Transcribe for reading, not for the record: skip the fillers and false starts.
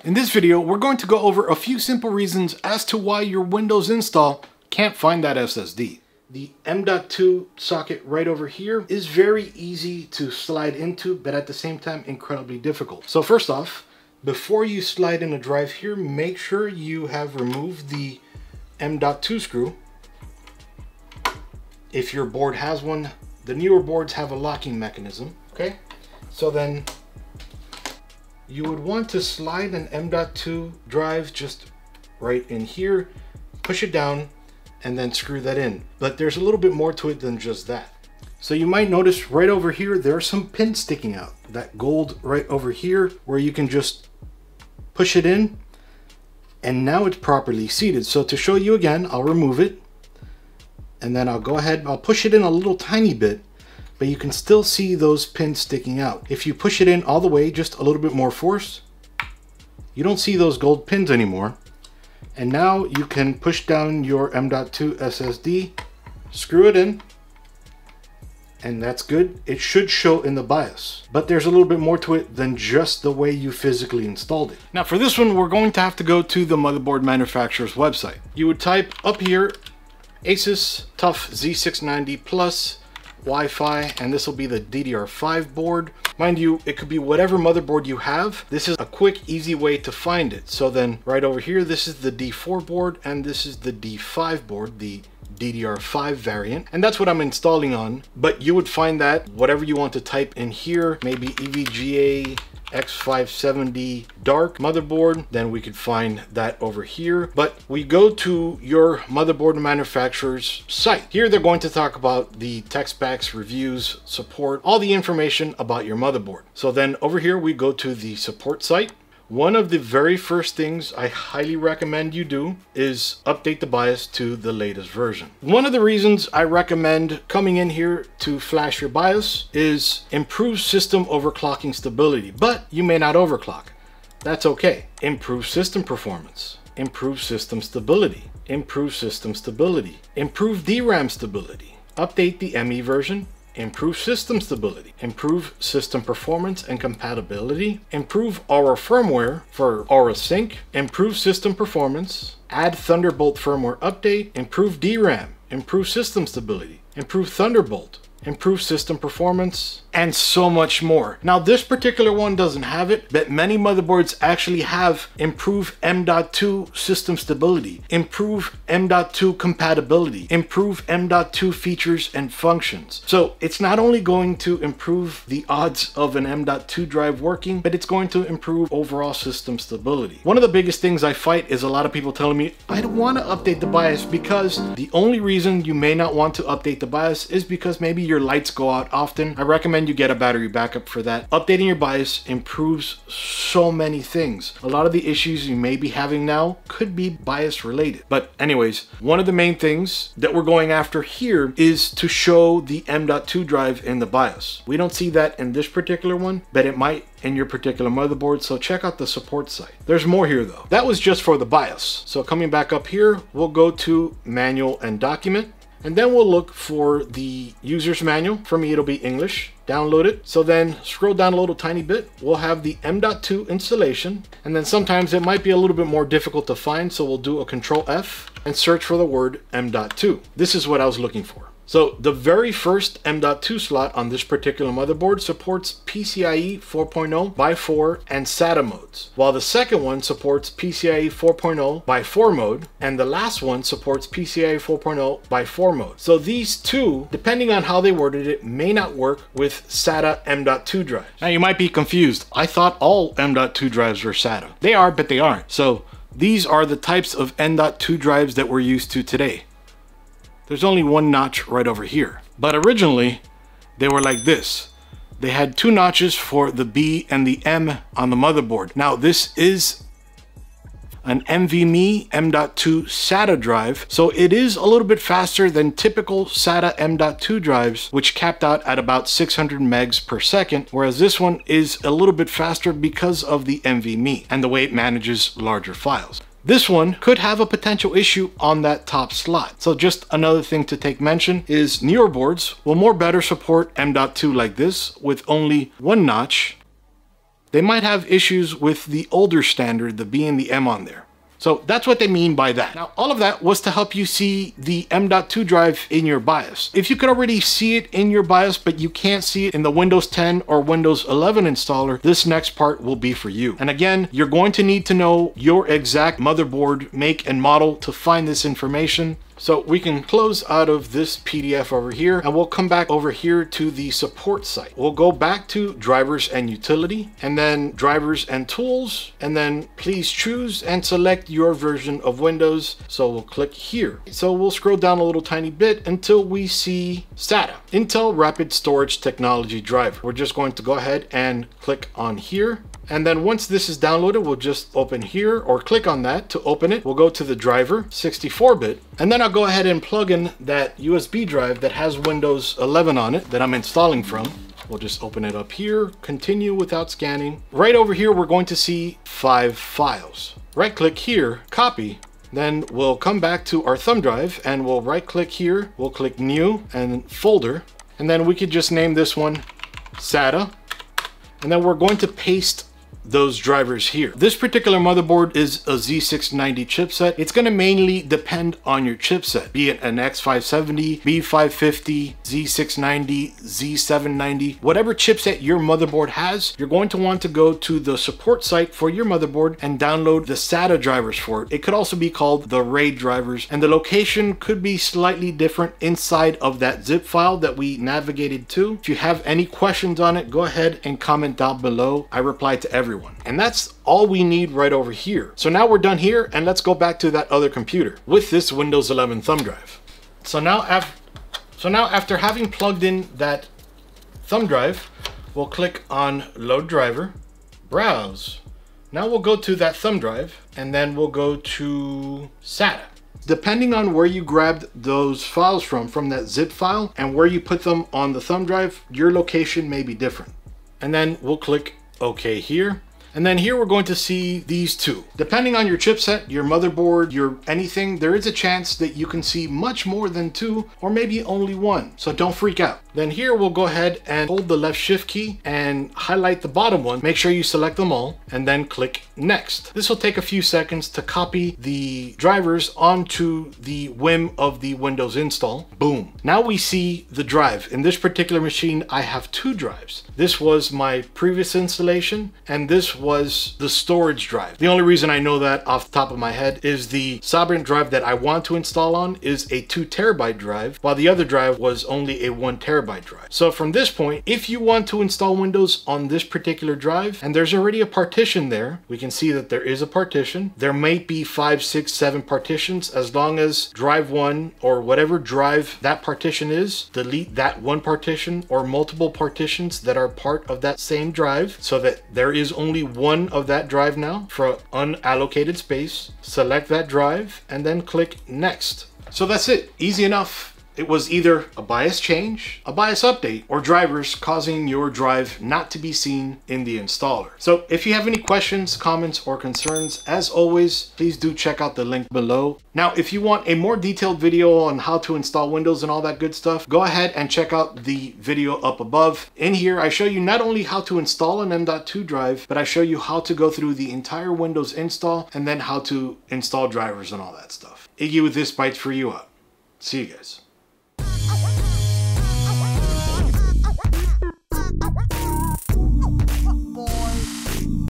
In this video, we're going to go over a few simple reasons as to why your Windows install can't find that SSD. The M.2 socket right over here is very easy to slide into, but at the same time incredibly difficult. So first off, before you slide in a drive here, make sure you have removed the M.2 screw. If your board has one, the newer boards have a locking mechanism, okay? So then you would want to slide an M.2 drive just right in here, push it down, and then screw that in. But there's a little bit more to it than just that. So you might notice right over here, there are some pins sticking out. That gold right over here, where you can just push it in, and now it's properly seated. So to show you again, I'll remove it, and then I'll go ahead, I'll push it in a little tiny bit, but you can still see those pins sticking out. If you push it in all the way, just a little bit more force, you don't see those gold pins anymore. And now you can push down your M.2 SSD, screw it in, and that's good. It should show in the BIOS, but there's a little bit more to it than just the way you physically installed it. Now for this one, we're going to have to go to the motherboard manufacturer's website. You would type up here, Asus TUF Z690 Plus Wi-Fi, and this will be the DDR5 board. Mind you, it could be whatever motherboard you have. This is a quick, easy way to find it. So then right over here, this is the D4 board, and this is the D5 board, the DDR5 variant, and that's what I'm installing on. But you would find that whatever you want to type in here, maybe EVGA X570 dark motherboard, then we could find that over here. But we go to your motherboard manufacturer's site. Here they're going to talk about the tech specs, reviews, support, all the information about your motherboard. So then over here we go to the support site. One of the very first things I highly recommend you do is update the BIOS to the latest version. One of the reasons I recommend coming in here to flash your BIOS is improve system overclocking stability, but you may not overclock. That's okay. Improve system performance, improve system stability, improve system stability, improve DRAM stability, update the ME version, improve system stability, improve system performance and compatibility, improve Aura firmware for Aura Sync, improve system performance, add Thunderbolt firmware update, improve DRAM, improve system stability, improve Thunderbolt, improve system performance, and so much more. Now this particular one doesn't have it, but many motherboards actually have improve M.2 system stability, improve M.2 compatibility, improve M.2 features and functions. So it's not only going to improve the odds of an M.2 drive working, but it's going to improve overall system stability. One of the biggest things I fight is a lot of people telling me, I don't want to update the BIOS, because the only reason you may not want to update the BIOS is because maybe your lights go out often. I recommend you get a battery backup for that. Updating your BIOS improves so many things. A lot of the issues you may be having now could be BIOS related. But anyways, one of the main things that we're going after here is to show the M.2 drive in the BIOS. We don't see that in this particular one, but it might in your particular motherboard, so check out the support site. There's more here though. That was just for the BIOS. So coming back up here, we'll go to manual and document, and then we'll look for the user's manual. For me, it'll be English. Download it. So then scroll down a little tiny bit. We'll have the M.2 installation. And then sometimes it might be a little bit more difficult to find. So we'll do a Control F and search for the word M.2. This is what I was looking for. So the very first M.2 slot on this particular motherboard supports PCIe 4.0 by 4 and SATA modes, while the second one supports PCIe 4.0 by 4 mode, and the last one supports PCIe 4.0 by 4 mode. So these two, depending on how they worded it, may not work with SATA M.2 drives. Now you might be confused. I thought all M.2 drives were SATA. They are, but they aren't. So these are the types of M.2 drives that we're used to today. There's only one notch right over here. But originally, they were like this. They had two notches for the B and the M on the motherboard. Now this is an NVMe M.2 SATA drive, so it is a little bit faster than typical SATA M.2 drives, which capped out at about 600 megs per second, whereas this one is a little bit faster because of the NVMe and the way it manages larger files. This one could have a potential issue on that top slot. So just another thing to take mention is newer boards will more better support M.2 like this with only one notch they might have issues with the older standard, the B and the M on there. So that's what they mean by that. Now, all of that was to help you see the M.2 drive in your BIOS. If you could already see it in your BIOS, but you can't see it in the Windows 10 or Windows 11 installer, this next part will be for you. And again, you're going to need to know your exact motherboard make and model to find this information. So we can close out of this PDF over here and we'll come back over here to the support site. We'll go back to drivers and utility and then drivers and tools, and then please choose and select your version of Windows. So we'll click here. So we'll scroll down a little tiny bit until we see SATA, Intel Rapid Storage Technology Driver. We're just going to go ahead and click on here. And then once this is downloaded, we'll just open here or click on that to open it. We'll go to the driver, 64-bit, and then I'll go ahead and plug in that USB drive that has Windows 11 on it that I'm installing from. We'll just open it up here, continue without scanning. Right over here, we're going to see 5 files. Right click here, copy. Then we'll come back to our thumb drive and we'll right click here. We'll click new and folder. And then we could just name this one SATA. And then we're going to paste those drivers here. This particular motherboard is a Z690 chipset. It's going to mainly depend on your chipset, be it an X570, B550, Z690, Z790, whatever chipset your motherboard has, you're going to want to go to the support site for your motherboard and download the SATA drivers for it. It could also be called the RAID drivers, and the location could be slightly different inside of that zip file that we navigated to. If you have any questions on it, go ahead and comment down below. I reply to everyone. And that's all we need right over here. So now we're done here, and let's go back to that other computer with this Windows 11 thumb drive. So now after having plugged in that thumb drive, we'll click on load driver, browse. Now we'll go to that thumb drive and then we'll go to SATA. Depending on where you grabbed those files from that zip file and where you put them on the thumb drive, your location may be different. And then we'll click OK here. And then here we're going to see these two. Depending on your chipset, your motherboard, your anything, there is a chance that you can see much more than 2 or maybe only 1. So don't freak out. Then here we'll go ahead and hold the left shift key and highlight the bottom one. Make sure you select them all and then click next. This will take a few seconds to copy the drivers onto the WIM of the Windows install. Boom. Now we see the drive. In this particular machine, I have 2 drives. This was my previous installation and this was the storage drive. The only reason I know that off the top of my head is the Sovereign drive that I want to install on is a 2 terabyte drive, while the other drive was only a 1 terabyte drive. So from this point, if you want to install Windows on this particular drive, and there's already a partition there, we can see that there is a partition. There may be 5, 6, 7 partitions. As long as drive 1 or whatever drive that partition is, delete that one partition or multiple partitions that are part of that same drive so that there is only one of that drive now for unallocated space. Select that drive and then click next. So that's it. Easy enough. It was either a BIOS change, a BIOS update, or drivers causing your drive not to be seen in the installer. So if you have any questions, comments, or concerns, as always, please do check out the link below. Now, if you want a more detailed video on how to install Windows and all that good stuff, go ahead and check out the video up above. In here, I show you not only how to install an M.2 drive, but I show you how to go through the entire Windows install and then how to install drivers and all that stuff. Iggy with ThisBytesForYou out. See you guys.